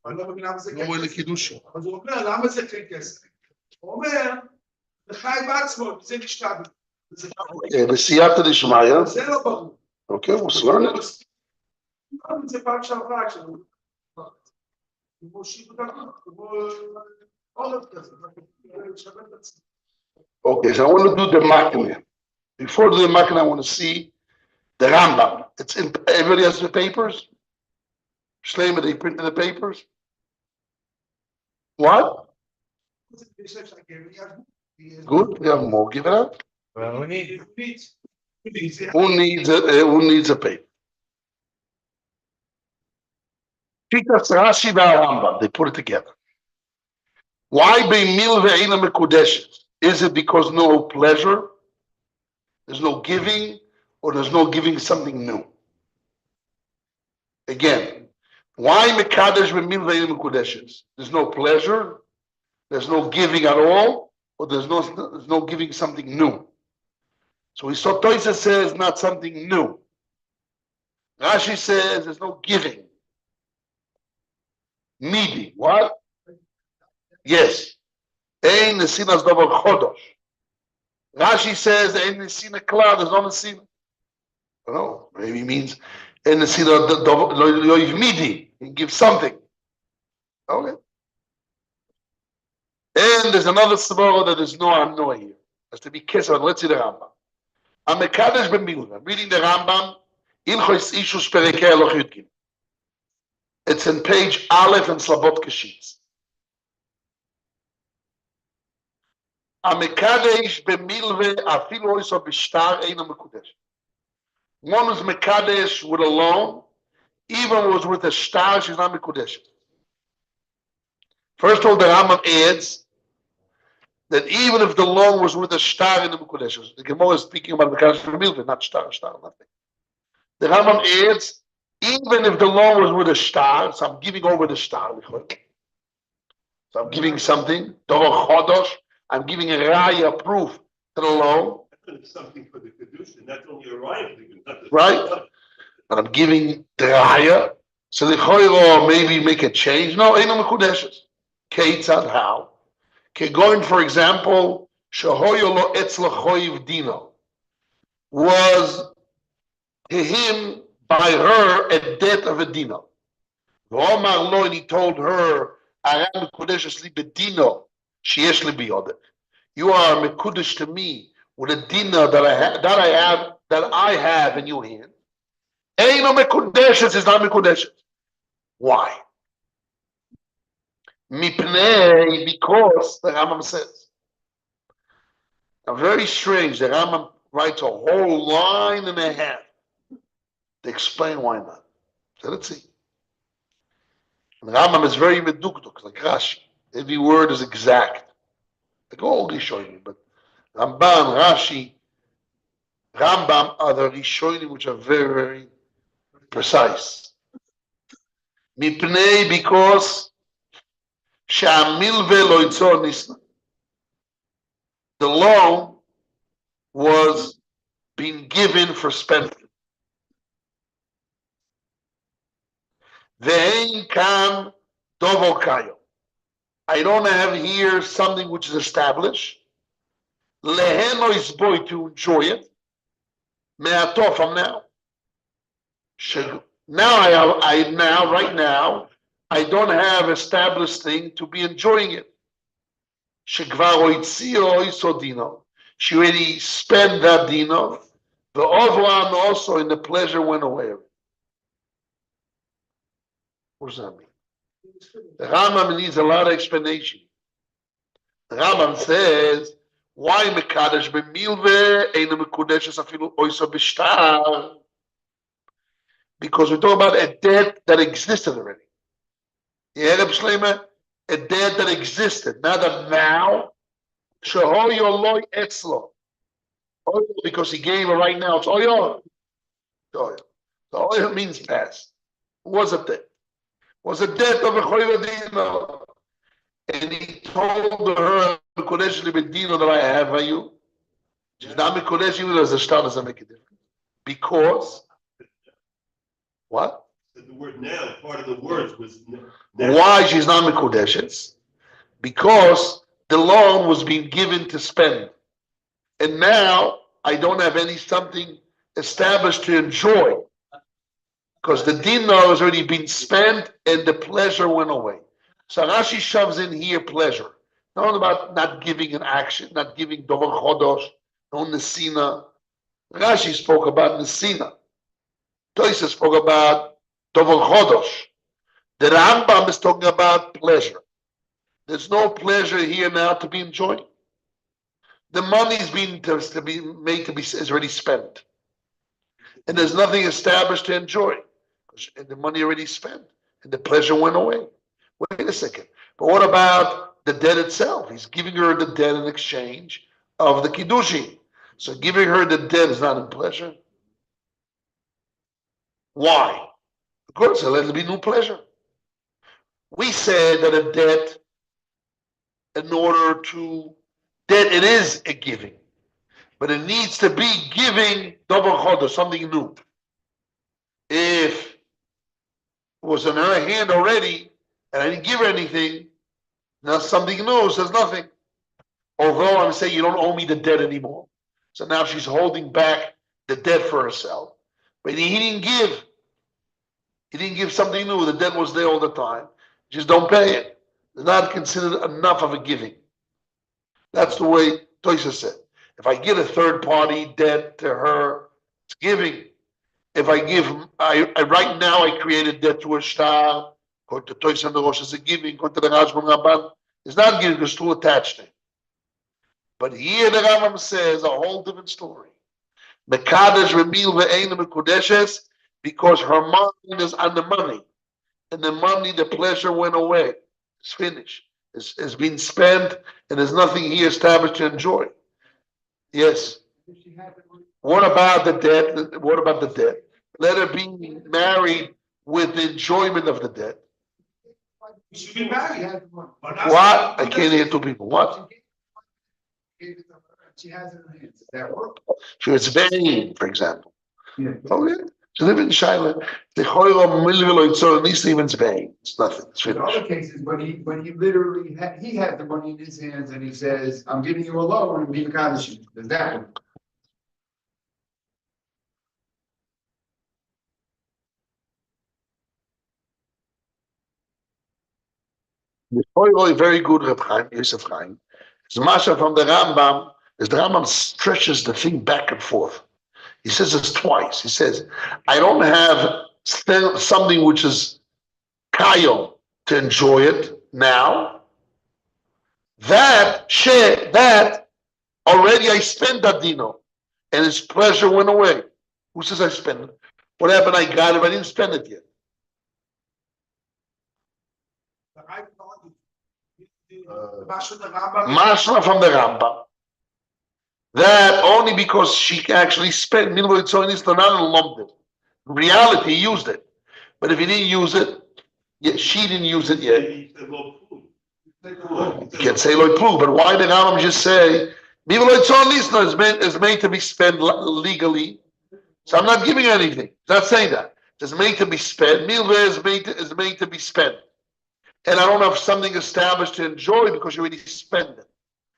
אני לא מבין למה זה כן כסף. לקידוש. אז הוא אומר, למה זה כן כסף? הוא אומר, לחי בעצמו, זה נשתב. בסייעתא דשמיא. זה לא ברור. אוקיי, הוא סלון. זה פעם שעברה, כמו שיבודה, כמו עורף כזה, שווה את עצמי. Okay, so I want to do the Makna. Before I do the Makna, I want to see the Rambam. It's in, everybody has the papers? Shleima, they printed the papers? What? Good, we have more. Give it up. Well, we Who needs a paper? Shitas Rashi Rambam, they put it together. Why Beimil ve'ina mekudeshes? Is it because no pleasure? There's no giving, or there's no giving something new? Again, why mekadesh be'mil ve'ina mekudeshes? There's no pleasure, there's no giving at all, or there's no giving something new. So we saw Toisa says not something new. Rashi says there's no giving. Needy. What? Yes. Ein nesinas davar chodosh. Rashi says ein nesina klal. There's no nesina. I don't know. Maybe it means ein nesina loiv midi. He gives something. Okay. And there's another svara that there's no anoy here. Has to be careful. Let's see the Rambam. Amekadesh b'milva. I'm reading the Rambam. Ilchos ishus perekei Eloch Yudgim. It's in page Aleph and Slavot Kashitz. Amekadesh b'milve afilu oiso b'shtar eina mekudesh. One was mekadesh with a loan, even was with a shtar, she's not mekudesh. First of all, the Rambam adds that even if the loan was with a shtar in the mekudesh, the Gemara is speaking about mekadesh b'milve, not shtar, nothing. The Rambam adds, even if the loan was with a shtar, so I'm giving over the shtar. So I'm giving something, davar chodosh. I'm giving a raya proof to the loan. It's something for the kedusha, not only a raya. Right? And I'm giving the raya. So the choiro maybe make a change. No, ain't no mekudeshes. Keitzad, how? Okay, going for example, shehoyo lo etzla choyiv dino was to him by her a debt of a dino. V'omar lo, and he told her, I am mekudeshes li bedino. You are mekudesh to me with a dinner that I have in your hand. Ain't no mekudeshes is not mekudeshes. Why? Mipnei, because the Rambam says. Now, very strange. The Rambam writes a whole line and a half to explain why not. So let's see. And the Rambam is very medukduk, like Rashi. Every word is exact. Like all Rishonim, but Ramban, Rashi, Rambam are the Rishonim which are very, very precise. Mipnei, because Sha'amilve lo yitzor nisna. The loan was being given for spending. Ve'ein kan dovo kayo. I don't have here something which is established. Leheno is boy to enjoy it. Me'ato from now. Now right now, I don't have established thing to be enjoying it. Shekvar oitzio oiso dino. She already spent that dino. The ovlan also in the pleasure went away. What does that mean? The Rambam needs a lot of explanation. The Rambam says, why mekadesh b'milve eina mekudeshes afilu oisa b'shtar? Because we're talking about a debt that existed already. You heard Shleima? A debt that existed, not a now. Shehoyo loy etzlo. Because he gave it right now. It's oyo. The oyo means past. It was a debt. Was a debt of a choyva. And he told her, Mekudesh li bedino that I have for you. She's not Mekudesh, even as a star doesn't make a difference. Because, what? The word now, part of the words was. Why she's not Mekudeshes? Because the loan was being given to spend. And now I don't have any something established to enjoy. Because the dinar has already been spent and the pleasure went away. So Rashi shoves in here pleasure. Not about not giving an action, not giving Dover Chodosh, no Nesina. Rashi spoke about Nesina. Toisa spoke about Dover Chodosh. The Rambam is talking about pleasure. There's no pleasure here now to be enjoying. The money is being to be made to be is already spent, and there's nothing established to enjoy. And the money already spent, and the pleasure went away. Wait a second. But what about the debt itself? He's giving her the debt in exchange of the Kiddushi. So giving her the debt is not in pleasure. Why? Of course, let it be new pleasure. We said that a debt, in order to debt, it is a giving, but it needs to be giving double chodesh, something new. If it was in her hand already and I didn't give her anything, now something new says nothing. Although I'm saying you don't owe me the debt anymore. So now she's holding back the debt for herself. But he didn't give. He didn't give something new. The debt was there all the time. Just don't pay it. It's not considered enough of a giving. That's the way Toisa said. If I give a third party debt to her, it's giving. If I give, I right now I created debt to a star, according to Toisa and the Rosh, it's a giving, according to the Rashban Rabban, it's not giving, it's too attached to it. But here the Rambam says a whole different story. Mekadesh Remil ve'ein Mekudeshes, because her mind is on the money. And the money, the pleasure went away. It's finished. It's been spent, and there's nothing here established to enjoy. Yes. What about the debt? What about the debt? Let her be married with the enjoyment of the debt. You should be married. What? I can't hear two people. What? She has it in her hands. Does that work? She was vain, for example. Yeah. Oh, yeah. She lived in Shiloh. The Choyro Milvilo, so at least even vain. It's nothing. It's In finished. other cases, when he literally he had the money in his hands and he says, "I'm giving you a loan and be Mekadesh." Does that work? The Choyro is very good, Reb Chaim, Yosef Chaim. It's Masha from the Rambam, is the Rambam stretches the thing back and forth. He says this twice. He says, I don't have something which is kayo to enjoy it now. That already I spent that dino, and his pleasure went away. Who says I spent it? What happened? I got it, but I didn't spend it yet. Mashma from the Rambam. That only because she actually spent Milvo Itzonis Tanan it. In reality, he used it. But if he didn't use it, she didn't use it yet. You can say Loi Plu, but why did Rambam just say Milvo Itzonis is made to be spent legally? So I'm not giving anything. It's not saying that. It's made to be spent. Milva is made to be spent. And I don't have something established to enjoy because you already spent it.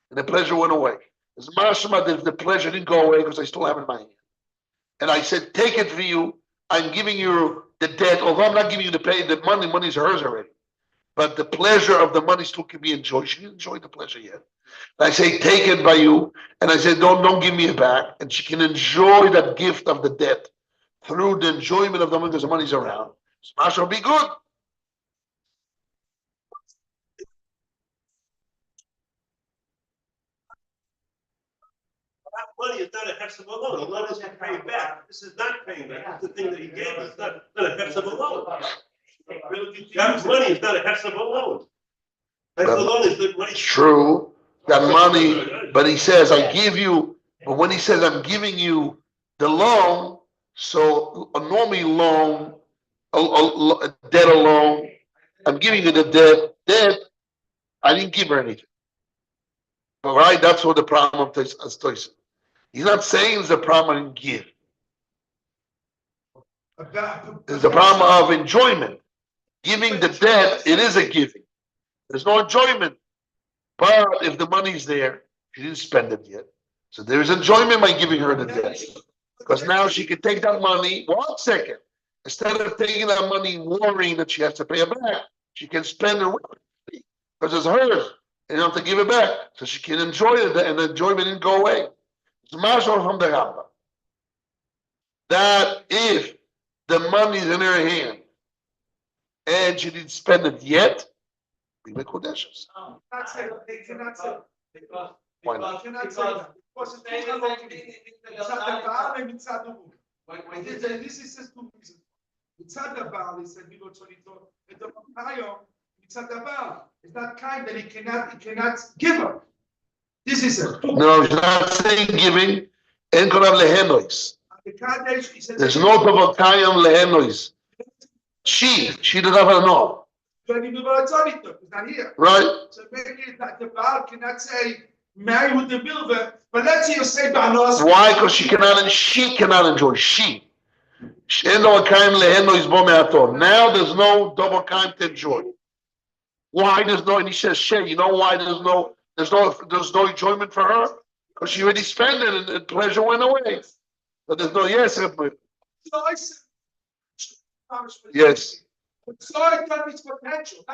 And the pleasure went away. It's mashma that the pleasure didn't go away because I still have it in my hand. And I said, take it for you. I'm giving you the debt, although I'm not giving you the money is hers already. But the pleasure of the money still can be enjoyed. She didn't enjoy the pleasure yet. And I say, take it by you. And I said, don't give me it back. And she can enjoy that gift of the debt through the enjoyment of the money because the money's around. So mashma will be good. Money is not a hefsek alone. A loan is to pay it back. This is not paying back. It's the thing that he gave us. It's not a hefsek alone. That money is not a hefsek alone. That alone is the money. It's true. That money, but he says, I give you, but when he says, I'm giving you the loan, so a normally loan, a debt alone, I'm giving you the debt, I didn't give her anything. All right, that's what the problem of Toysa. He's not saying it's a problem I didn't give. There's a problem of enjoyment. Giving the debt, it is a giving. There's no enjoyment. But if the money's there, she didn't spend it yet. So there is enjoyment by giving her the debt. Because now she can take that money, 1 second. Instead of taking that money worrying that she has to pay it back, she can spend it because it's hers. And you have to give it back. So she can enjoy it and the enjoyment didn't go away. It's Mashal from the Rambam. That if the money's in her hand and she didn't spend it yet, we make Kodeshes. They cannot say. Why not? They cannot say that. Because it's too complicated. Mitzad Baal and Mitzad Uru. This is just 2 reasons. Mitzad Baal, he said, we go to the Kayo. Mitzad Baal is not kind that he cannot give her. This is it. No, he's not saying giving. En korav lehenois. The Kadesh, he said, There's no Tavakayam lehenois. She doesn't have to know. but he it's not here. Right? So maybe that the Baal cannot say marry with the Bilva, but let's say you say Banos. Why? Because she cannot enjoy. She. Now there's no double time to enjoy. Why there's no? And he says, "Shay, you know why there's no enjoyment for her? Because she already spent it, and the pleasure went away. But there's no yes. So I said, Yes. so I thought it's potential.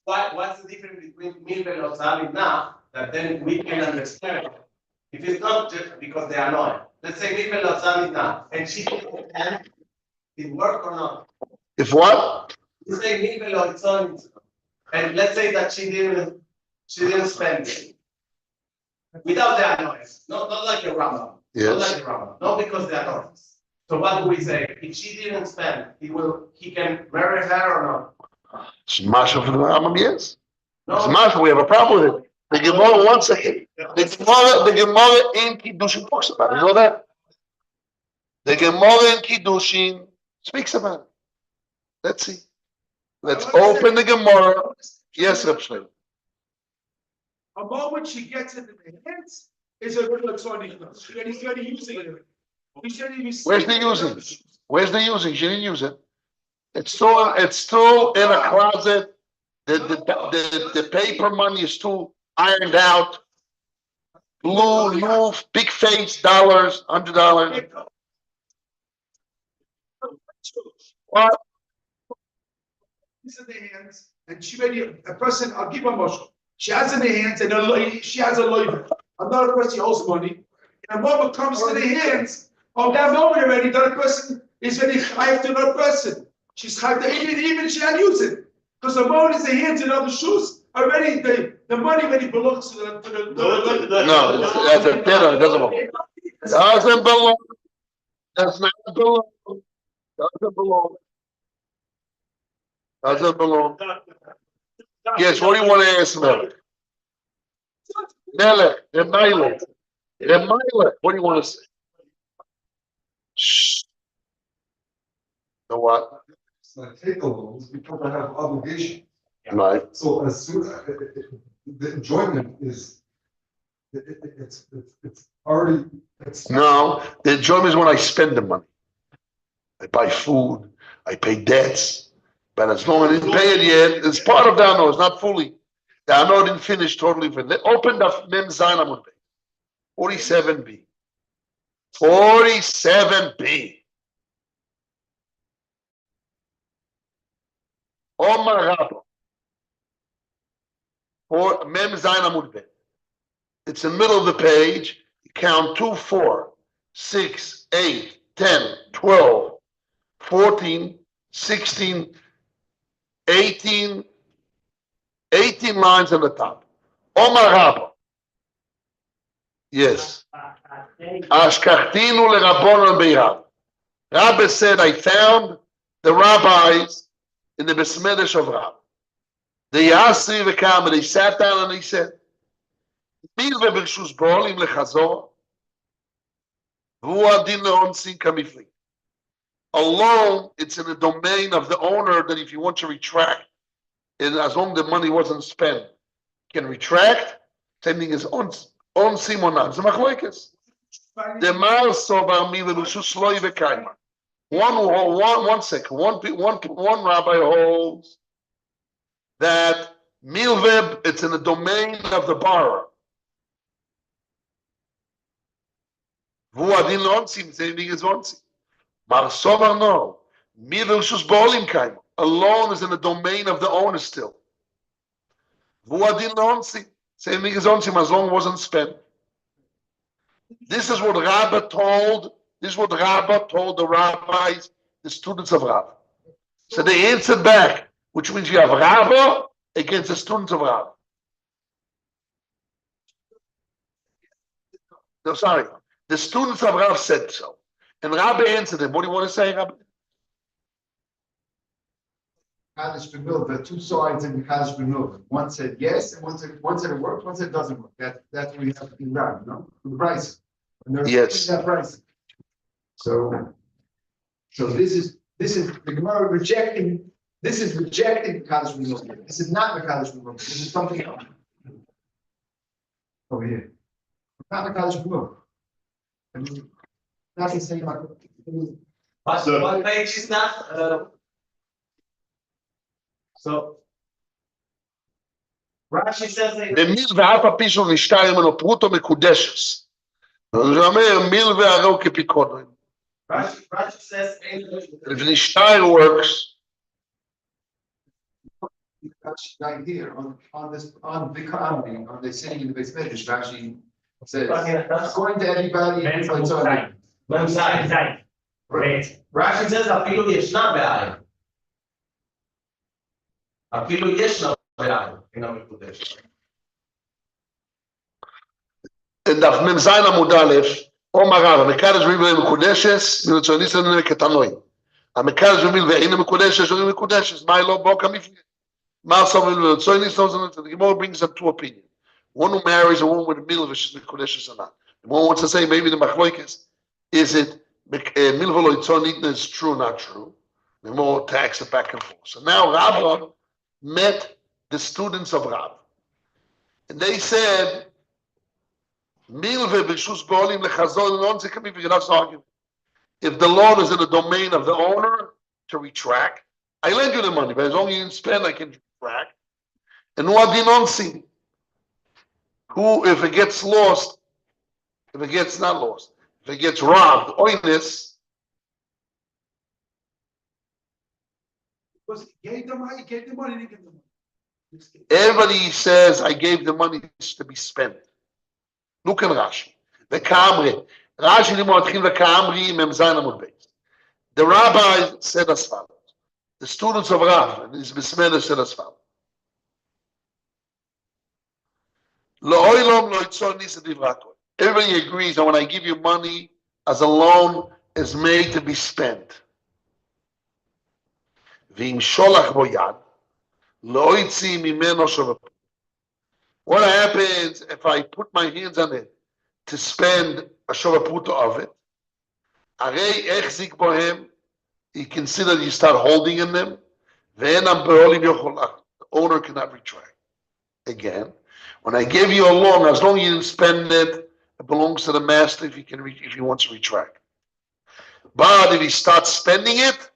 What's the difference between Milvel or Salim now that then we can understand? If it's not just because they are annoying. Let's say Milvel or Salim now, and she can it work or not? If what? You say Milvel or Salim, and let's say that she didn't spend it without the annoyance, not like a Rambam, Yes. not like a Rambam, not because they are annoyance. So what do we say? If she didn't spend, he can marry her or not? It's Masha from the Rambam, yes. No. It's Masha, we have a problem with it. The Gemara, 1 second. The Gemara in Kiddushin talks about it. You know that? The Gemara in Kiddushin speaks about it. Let's see. Let's open the Gemara. Yes, Reb Shlomo. A moment she gets it in the hands is a good electronic. He's already using it. Where's the using? Where's the using? She didn't use it. It's still in a closet. The paper money is still ironed out. Blue, big face, dollars, $100. What? It's in the hands, and she ready. A person, I'll give her mushroom. She has in the hands, and she has a loiva. Another person holds money, and a moment comes to the hands. On that moment already, the other person is very chayav to another person. She's chayav to even she not use it. Because the moment is the hands in other shoes, already the money already belongs to the No, that's a dinner. It doesn't belong. Doesn't belong. Does not belong. Doesn't belong. Doesn't belong. Yes, what do you want to ask Melech? Melech, the Melech. What do you want to say? Shh. You know what? It's not take a loan because I have obligation. Right. So as soon the enjoyment is, it's already. No, the enjoyment is when I spend the money. I buy food, I pay debts, but as long as I didn't pay it yet, it's part of the ano, it's not fully. The ano didn't finish totally. They opened up Mem Zayin Amud Beit. 47b. 47b. Omar Rabba. For Mem Zayin Amud Beit. It's in the middle of the page. You count 2, 4, 6, 8, 10, 12, 14, 16, 18 lines on the top. Omar Rabba. Yes. Ashkachtinu leRabbanan beYad. Rabbi said, I found the rabbis in the Besmedesh of Rab. They asked me to come, and they sat down and they said, Milve b'rshus bo'olim lechazor, v'hu adin le'onsin kamifli. Alone, it's in the domain of the owner that if you want to retract, and as long as the money wasn't spent, can retract. Same thing as on simonam. It's a machlokes. The Mar Sovar Milve Rishus Loi V'Kaima. One second. One rabbi holds that milveb, it's in the domain of the borrower. Vuadin lonsim, same thing as lonsim. Mar Sovar no. Milveb Rishus Bo'olim Kaima. A loan is in the domain of the owner still. Vuadin lonsim, same thing as lonsim, as long as it wasn't spent. This is what Rabbah told. This is what Rabbah told the rabbis, the students of Rabbah. So they answered back, which means you have Rabbah against the students of Rabbah. No, sorry. The students of Rabbah said so. And Rabbah answered them. What do you want to say, Rabbah? Kaddish B'Milveh, the two sides in the Kaddish B'Milveh. One said yes, and one said it works, one said it doesn't work. That's what you have to be around, you know, the price. And there's Yes. that price. So this is the Gemara rejecting. This is rejecting the Kaddish B'Milveh. This is not the Kaddish B'Milveh. This is something else. Over here, not the Kaddish B'Milveh. I mean, nothing saying about. What page is that? So Rashi says that ומילווה אף הפי שהוא נשתר ממנו פרוטו מקודשס. זה אומר מילווה הרי הוא כפיקודו. Rashi says If nishtar works, Right here on this on the comedy on the sitting in the base medrash, Rashi says according to everybody, it's on one side. Rashi says אפילו ישנה בעין. אפילו ישנה בעין, אינה מקודשת. in דף מ"ז עמוד א', אומר רב, המקדש במילווה מקודשס, מרצוניס לנהל כתנוי. המקדש במילווה אינה מקודשס, אינה מקודשס, מה לא בוקה מפני? מה עשה במילווה רצוניס לנהל? The Gemara brings up two opinions. One who marries a woman with a milvah, she's mikudeshes or not. The one wants to say maybe the machloikis, is it milvah loitzonitna is true or not true? The more tax it back and forth. So now Rabbah met the students of Rabbah, and they said, milvah b'shus bo'olim lechazor non zekami v'gedas argument. If the loan is in the domain of the owner to retract, I lend you the money, but as long as you didn't spend, I can retract. And who adinonsi? Who, if it gets lost, if it gets not lost, if it gets robbed, oinus, Because he gave the money, he didn't give the money. everybody says, I gave the money to be spent. Look at Rashi. The Kamri. Rashi Limotchim the Kamri Memzain Amud Beis. The rabbi said as follows. The students of Rav, and his Bismillah said as follows. Everybody agrees that when I give you money as a loan, is made to be spent. What happens if I put my hands on it to spend a shovaputa of it? You consider you start holding in them. The owner cannot retract. Again, when I give you a loan, as long as you didn't spend it, it belongs to the master if he wants to retract. But if he starts spending it,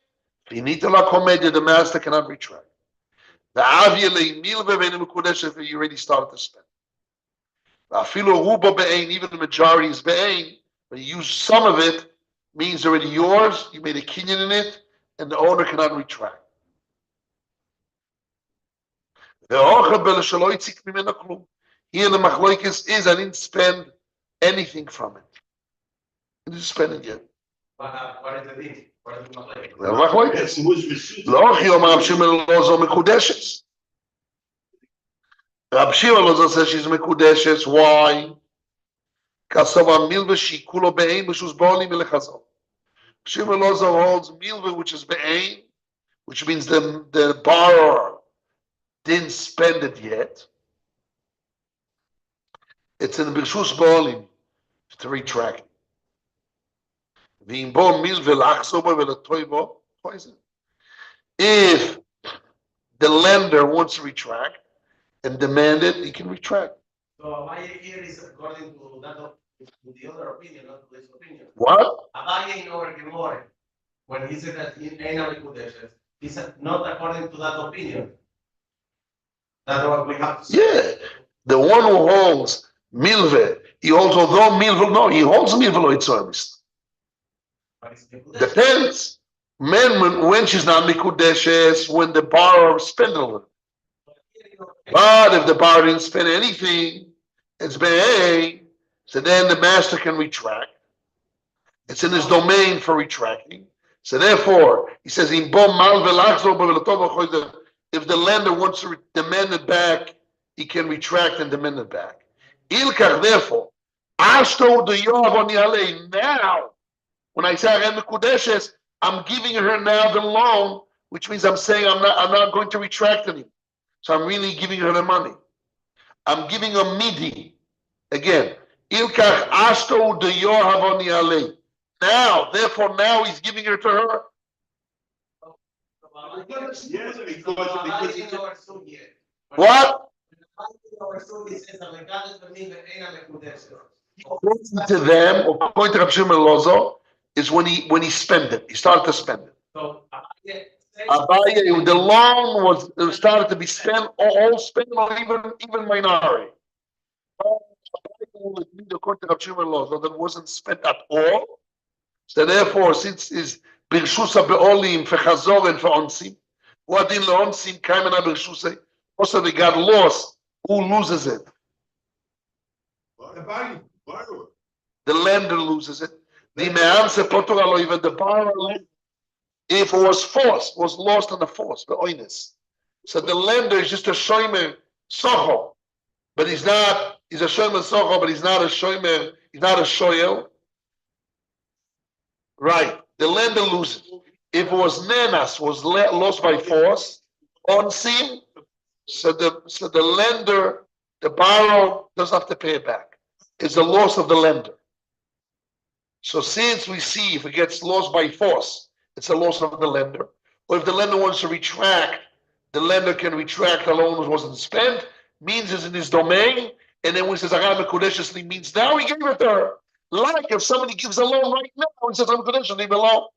the master cannot retract. If you already started to spend. Even the majority is be'ain, but you use some of it, means already yours, you made a kinyan in it, and the owner cannot retract. Here the machloikis is, I didn't spend anything from it. I didn't spend it yet. What is the thing? What is the machloikis? The machloikis. That's who's received. לא כי אומר רב שמעון לא זו מקודשת. רב שמעון לא says she's מקודשת, why? כסוב המילווה שהיא כולו בעין בשוס בעולים מלחזור. רב שמעון לא זו holds milva, which is בעין, which means the borrower didn't spend it yet. It's in בשוס בעולים to retract. ואם בו מילווה לחזור בו ולטוי בו, if the lender wants to retract and demand it, he can retract. So my here is according to that the other opinion, not to this opinion. What? Abaye in our Gemara, when he said that in Eina Mikudeshes, he said not according to that opinion. That's what we have to say. Yeah, the one who holds milve, he holds although milve, no, he holds milve loitzonis. But it's Mikudeshes. Depends. Men, when she's not mikudeshes, when the borrower spent a little. But if the borrower didn't spend anything, it's be'eh, so then the master can retract. It's in his domain for retracting. So therefore, he says, if the lender wants to demand it back, he can retract and demand it back. Ilkach, therefore, now, when I say I'm giving her now the loan, which means I'm saying I'm not going to retract anymore. So I'm really giving her the money. I'm giving her midi. Again, Ilkach ashto de yohavoni alei. Now, therefore, now he's giving her to her. Yes, because What? According to them, or according to Rav Shimon Lozo, is when he spent it. He started to spend it. Abaye, the loan was started to be spent, all spent, or even minority. According to Rav Shimon Lozo, that wasn't spent at all. So therefore, since is Birshusa be'olim for Chazor and for Onsim, what in the Onsim came in Birshusa, also they got lost. Who loses it? The borrower. The lender loses it. The me'amse potur even the borrower, if it was forced, was lost on the force, the oinus. So the lender is just a shomer socho, but he's not. He's a shomer socho, but he's not a shomer. He's not a shoyel. Right. The lender loses. If it was nenas, was lost by force, on sim, so the lender, the borrower doesn't have to pay it back. It's the loss of the lender. So since we see if it gets lost by force, it's a loss of the lender. Or if the lender wants to retract, the lender can retract the loan wasn't spent, means it's in his domain, and then when he says Agam Kodeshly means now he gave it to her. Like if somebody gives a loan right now, he says I'm Kodesh, leave it alone.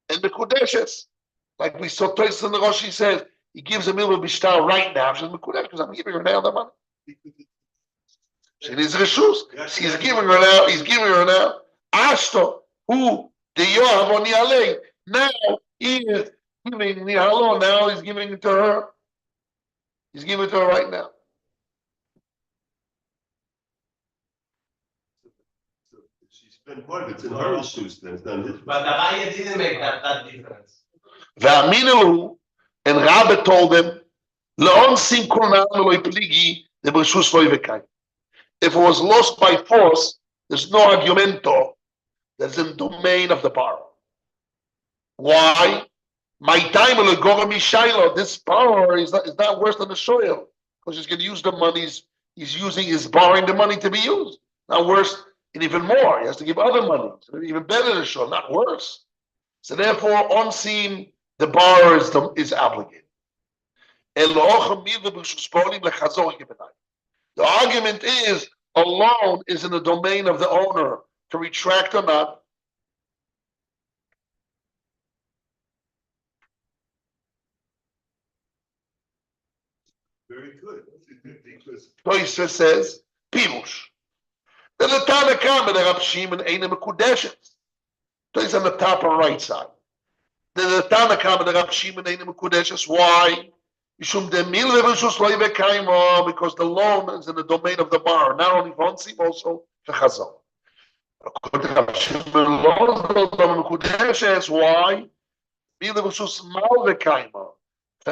And the Kodeshes, like we saw twice in the Roshi says, he gives a milva bishtar right now. She says, because I'm giving her now the money. She needs reshus. He's giving her now. He's giving her now. Ashto, who the Yohav on Yalei. Now he is giving the halon. Now he's giving it to her. He's giving it to her right now. She spent part of it. It's in her shoes. Then it's not his. But Abaye didn't make that difference. V'aminu, and Rabbe told him, "Leon sim kolnam lo ipligi the b'rishus lo yivekay." If it was lost by force, there's no argumento. There's a domain of the borrower. Why? My time this borrower is not worse than the shoyel because he's going to use the money. He's borrowing the money to be used. Not worse, and even more. He has to give other money. So even better than shoyel, not worse. So therefore, on seam, the borrower is obligated. The argument is a loan is in the domain of the owner to retract or not. Very good. Because Toysa says, Pirush. The Latana Kama, the Rab Shimon, Einem Kudeshes. Toysa on the top right side. The Latana Kama, the Rab Shimon, Einem Kudeshes. Why? Because the loan is in the domain of the borrower, not only for Onsim, also for Chazal. According to Rav Shimon, why? The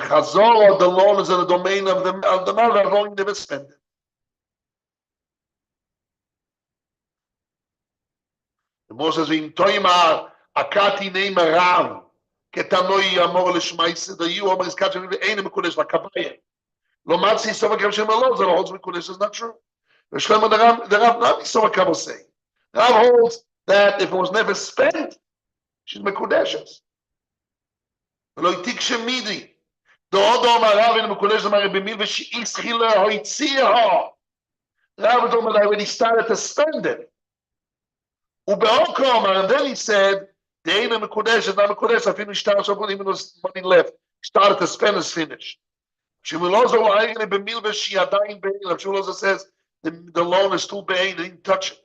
Chazal, the loan is in the domain of the mother, I've only never spent it. The Moses in Toima, Akati name Rav. Ketanoi amor lishmaise the you almost catch me ain't mekudesh like kabaya. Lo matzi sova kam shem lo zero holds mekudesh is not true. The Shlomo the Rav not sova kam say. Rav holds that if it was never spent, she's mekudeshes. Lo itik shemidi. The Odom Rav in mekudesh amar b'mil v'shi ischila hoitzia. Rav told me that when he started to spend it. And then he said, the Eina Mekudesh is not Mekudesh, I finished started, so even was money left. He started to spend his finish. Shmuel says the loan is too big, they didn't touch it.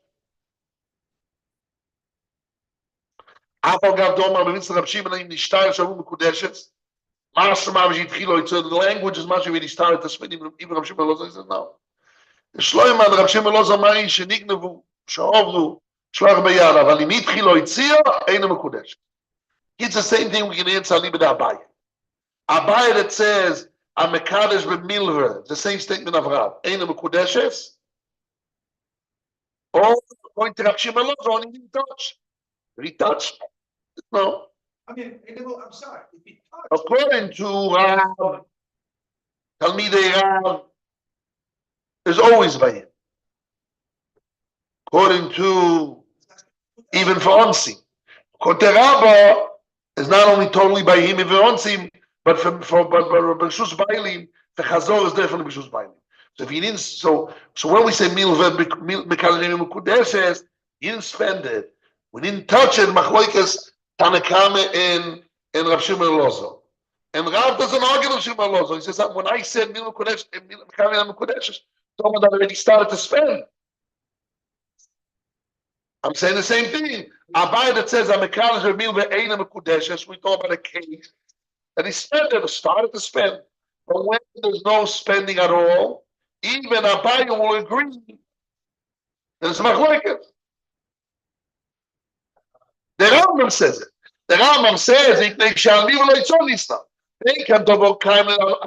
The language is much when he started to spend, even Rav Shmuel says no. Shloiman Rav Shmuel Zomai shenignevu she'ovru shlach beyad, אבל אם התחיל לא הציע, אינו מקודש. It's the same thing we can answer Libed Abaye. Abaye that says Amekadesh b'milver, the same statement of Rav, Eina Mekudeshes, or going to Rav Shmuel Zomai, he didn't touch. Retouched? No. I mean, I'm sorry. If he touched, According to Rav, Talmidei Rav, there's always by him. According to, even for Onsim. According to Rabbah, is not only totally by him, even Onsim, but B'Shus Bailim, the Chazor is different from B'Shus Bailim. So if he didn't, so when we say Milveh Mekalim Mekudeshes, he didn't spend it. We didn't touch it. Machloikas Tanakame in Rav Shmuel Lozo, and Rav doesn't argue with Shmuel Lozo. He says that when I said Milveh Mekalim Mekudeshes, someone that already started to spend. I'm saying the same thing. Abaye that says Amekadesh b'milveh eina mekudeshes, we talk about a case that he spent it, started to spend. But when there's no spending at all, even Abaye will agree that it's machlokes. The Rambam says it. The Rambam says, I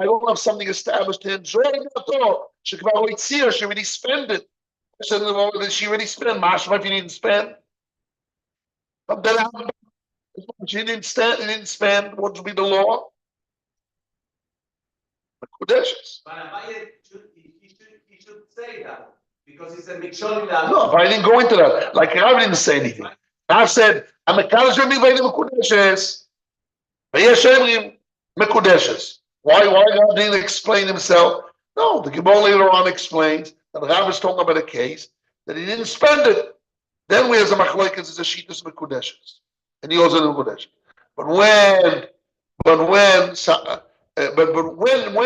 don't have something established to enjoy it. She already spent it. She already spent. Mashma, if you didn't spend. She didn't spend. What would be the law? Kodeshes. But Abaye he should say that because he's a mikshol. No, but I didn't go into that. Like Rav didn't say anything. Rav said, "I'm a Mekadesh Mekudeshes." Vayeshem Mekudeshes. Why Rav didn't explain himself? No, the Gemara later on explains that Rav is talking about a case that he didn't spend it. Then we have a machlokes is a shittus Mekudeshes, and he also Mekudesh. But when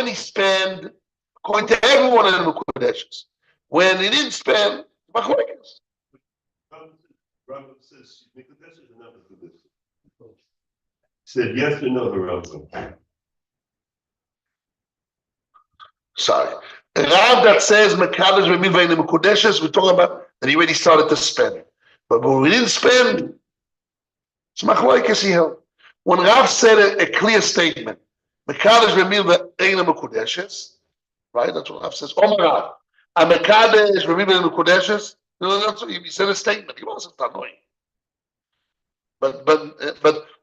he spent, according to everyone in the Mekudeshes, when he didn't spend, machlokes. Rambam says Mekudeshes or not Mekudeshes? Said yes or no, Rambam. Sorry. Rav that says Mekadesh b'milveh eina mekudeshes, we're talking about that he already started to spend. But when we didn't spend, it's machlokes he held. When Rav said a clear statement, Mekadesh b'milveh eina mekudeshes, right? That's what Rav says. Omar Rav, a Mekadesh b'milveh eina mekudeshes. No, that's what he said a statement. He wasn't annoying. But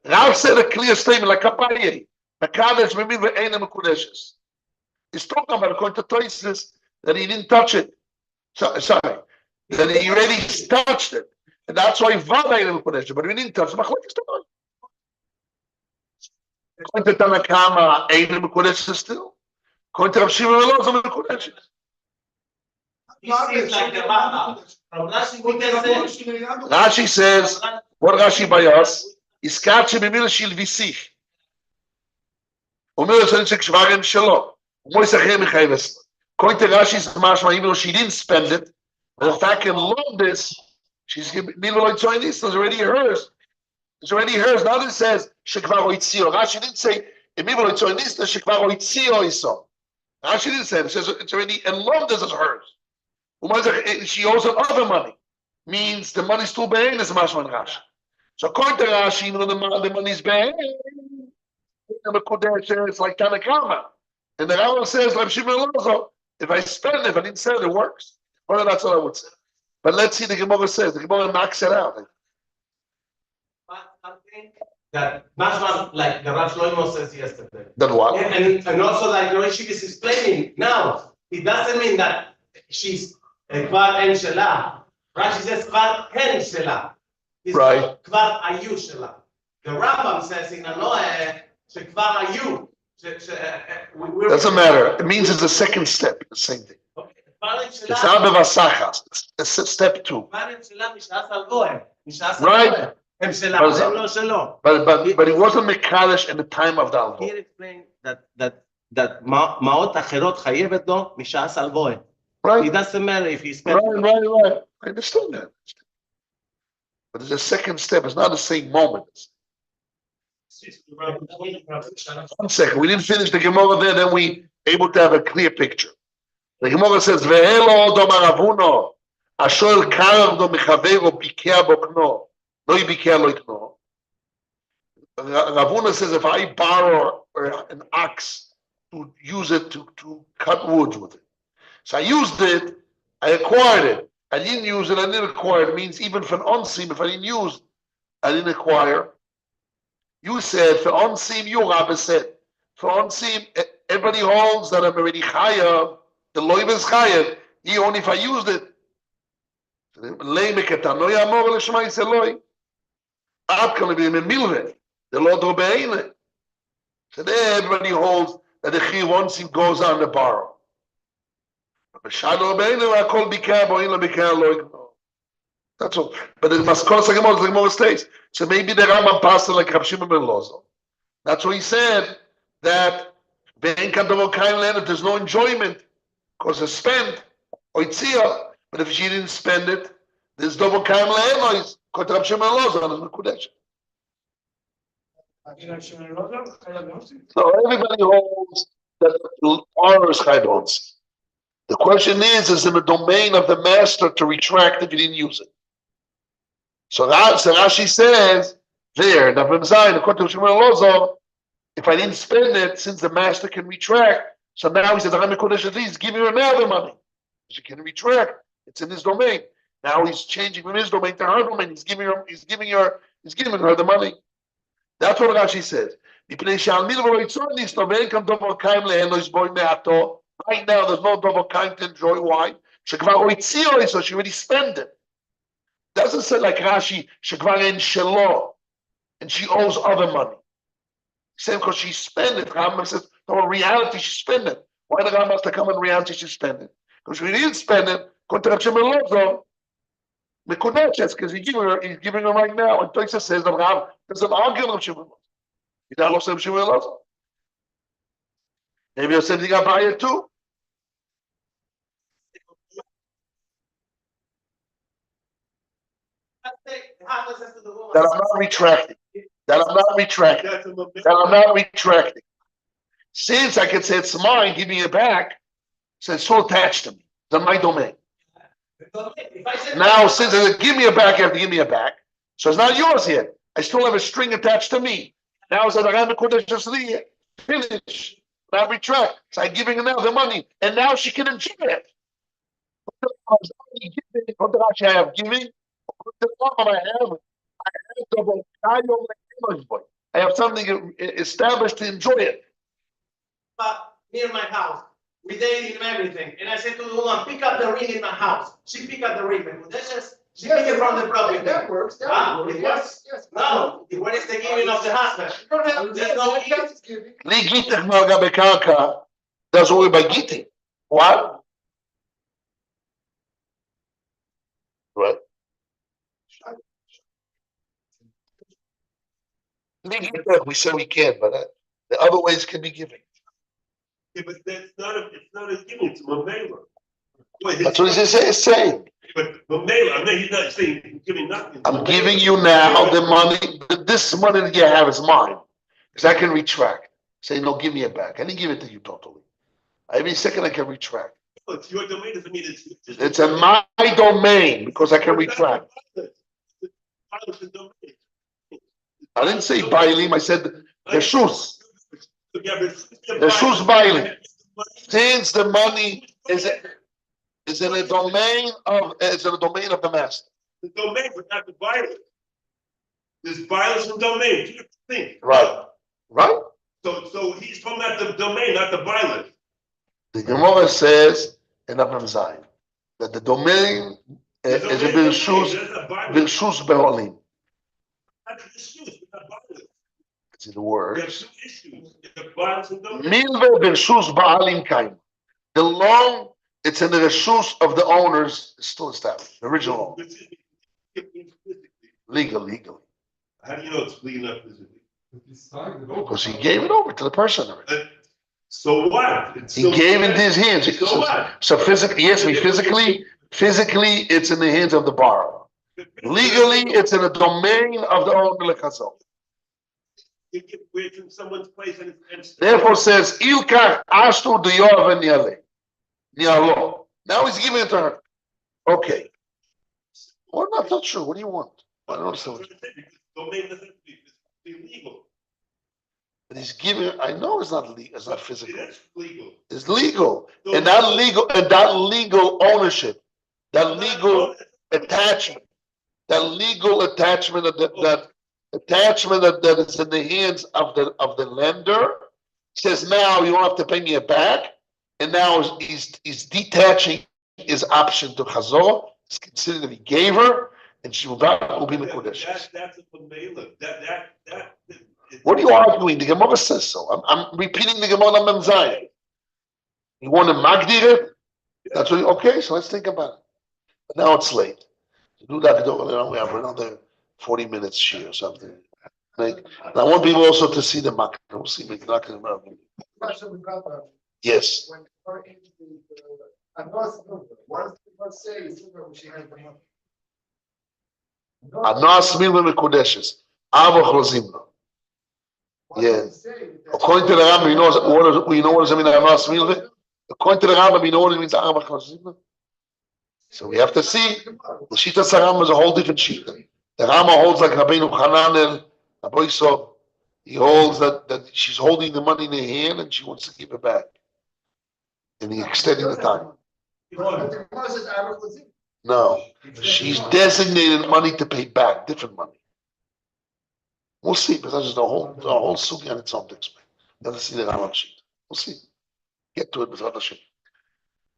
Rav said a clear statement like Abaye. Mekadesh b'milveh eina mekudeshes. He's talking about according to Tosfos that he didn't touch it. Sorry, that he already touched it, and that's why Vada didn't put it. But he didn't touch it. According to Tanakama, Eina Mekudeshes still. According to Rav Shmuel Lozo, Mekudeshes. He seems like the Rambam. From Rashi says, what Rashi by us? Iskachi b'mil shel visich. Omer shel shvarim shelo. According to Rashi's mashma, even though she didn't spend it, the fact in Londis, she's it's already hers. It's already hers. Now it says shekvar oitzio. Rashi didn't say shekvar oitzio iso. Rashi didn't say it. It says it's already in Londis is hers. She owes him other money. Means the money's still bein is mashma in Rashi. So according to Rashi, even though the money's bein, it's like Tanakama. And the Rambam says, Rav Shmuel Lozo, if I spend it, if I didn't sell it, it works. Well, that's what I would say. But let's see the Gemara says. The Gemara knocks it out. Something that much like the Rav Shlomo says yesterday. Then what? And also like the way she is explaining now, it doesn't mean that she's a kvar en shela. Rashi says kvar hen shela. Right. Kvar ayu shela. The Rambam says in Anoah, shekvar ayu. Doesn't matter. It means it's the second step. The same thing. Okay. It's not bevasachas. It's step 2. המים שלה מש"ס על גויים. מש"ס על Right. גויים. הם שלה, But- הם לא שלו. But he wasn't Mekadesh in the time of the Alvo. Here explain that מעות אחרות חייבת לו מש"ס על גויים. It Right? doesn't matter if he spent. Right. I understand that. But there's a second step. It's not the same moment. One second. We didn't finish the Gemara there, then we able to have a clear picture. The Gemara says, "Ve'elo odom aravuno, asher karam do mechavero bikea bokno, lo yibikea lo ikno." Ravuna says, if I borrow an ox to use it to cut wood with it, so I used it, I acquired it. I didn't use it, I didn't acquire it. It means even for an onsim, if I didn't use, I didn't acquire. You said for onsim, you Rabbi said for onsim, everybody holds that I'm already chayav. The loiv is chayav. He only if I used it. The Lord Robeine. So there everybody holds that the chi onsim goes on the borrow. That's all. But it must cost like more states. So maybe the Rambam passed like Rav Shimon ben Lozo. That's what he said, that there's no enjoyment because it's spent, but if she didn't spend it, there's double kaim le'enois, because Rav Shimon ben Lozo on the Mekudesh. So everybody holds that the honor is chayvons. The question is in the domain of the master to retract if you didn't use it. So Rashi says there, according to Shimon Lozo, if I didn't spend it, since the master can retract, so now he says, he's giving her now the money. She can retract. It's in his domain. Now he's changing from his domain to her domain. He's giving her the money. That's what Rashi says. Right now, there's no double kind to enjoy. Why? So she already spent it. Doesn't say like Rashi, shekvar en shelo, and she owes other money. Same because she spent it. Rambam says, no, in reality, she spent it. Why the Rambam has to come in reality, she spent it? Because she didn't spend it, because he's giving her right now. And Toysa says that Rav doesn't argue with Shimon. He doesn't say Shimon. Maybe you're saying you buy it too. That I'm not retracting. That I'm not retracting. Since I can say it's mine, give me it back. So it's so attached to me. It's in my domain. Now, since I said, give me it back, you have to give me it back. So it's not yours yet. I still have a string attached to me. Now it's like finish. Not retract. So I'm giving her now the money. And now she can enjoy it. I have giving. I have something established to enjoy it. Near my house, we dated and everything, and I said to the woman, pick up the ring in my house. She picked up the ring. She picked it from the property. That works. It works. Yes. No, what is the giving of the husband? There's no gift. Li gitech noga bekarka doesn't worry about gitting. What? Right. Li gitech, we say we can, but the other ways can be giving. Yeah, but it's not a giving, it's Mamela. That's what he's saying. But Mamela, he's not saying giving nothing. I'm giving you now the money. This money that you have is mine. Because I can retract. Say, no, give me it back. I didn't give it to you totally. Every second I can retract. It's your domain, doesn't mean It's in my domain because I can retract. I didn't say bailim, I said the shoes. The shoes bailim. Since the money is in the domain of the master. The domain, but not the violence. There's violence and domain, two different things. Right. So he's talking about the domain, not the violence. The Gemara says in Avram Zayin that the domain is a birshus beholim. It's in the words. Milve birshus ba'alim kaim. The loan it's in the reshus of the owners, it's still established, the original owner, legally. How do you know it's legal enough physically? If he signed it over. Because he gave it over to the person already. So what? It's He still- gave it in his hands. So what? So physically, yes, physically, it's in the hands of the borrower. Legally, it's in the domain of the owner lekazol. You get away from someone's place and it's. Therefore says, Ilkach ashtu diyor v'niale. Nialo. Now he's giving it to her. Okay. Well, not true. What do you want? I don't understand. Domain doesn't be illegal. But he's giving, I know it's not legal, it's not It physical. is legal. It's legal. And that legal ownership, that legal attachment, that attachment that is in the hands of the lender says now you don't have to pay me it back. And now he's detaching his option to Chazor. It's considered that he gave her and she will be Mekudesh. That's a Pamela. That. What are you arguing? The Gemara says so. I'm repeating the Gemara Mem Zayin. You want to magdir it? That's what. Okay, so let's think about it. But now it's late. To do that, we have another 40 minutes here or something. And I want people also to see the makdir. We'll see. Yes. When her in the Anos Milva, what does the verse say? It's when she has the money. Anas Milva Mekudeshes. Ava Chlozimna. What Yeah. does it say? According to the Rambam, you know what does it mean? Anas Milva. According to the Rambam, you know what it means? Ava Chlozimna. So we have to see. The Shita Saram is a whole different Shita. The Rambam holds like Rabbeinu Hananel, Aboiso. He holds that she's holding the money in her hand and she wants to give it back. And he's extending the time. But the Gemara says Arab was in. No, she's designated money to pay back, different money. We'll see, because that's just the whole sugi on its own to explain. Let's see the Rambam sheet. We'll see. Get to it with other shit.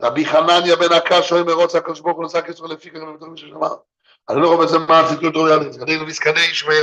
רבי חנניה בן הקש שואל מרוץ הקדוש ברוך הוא נשא כסף לפי ככה ובתור מי ששמע. אני לא רואה בזה מה הציטוט רואה על זה. אני לא מסכנה ישמעאל.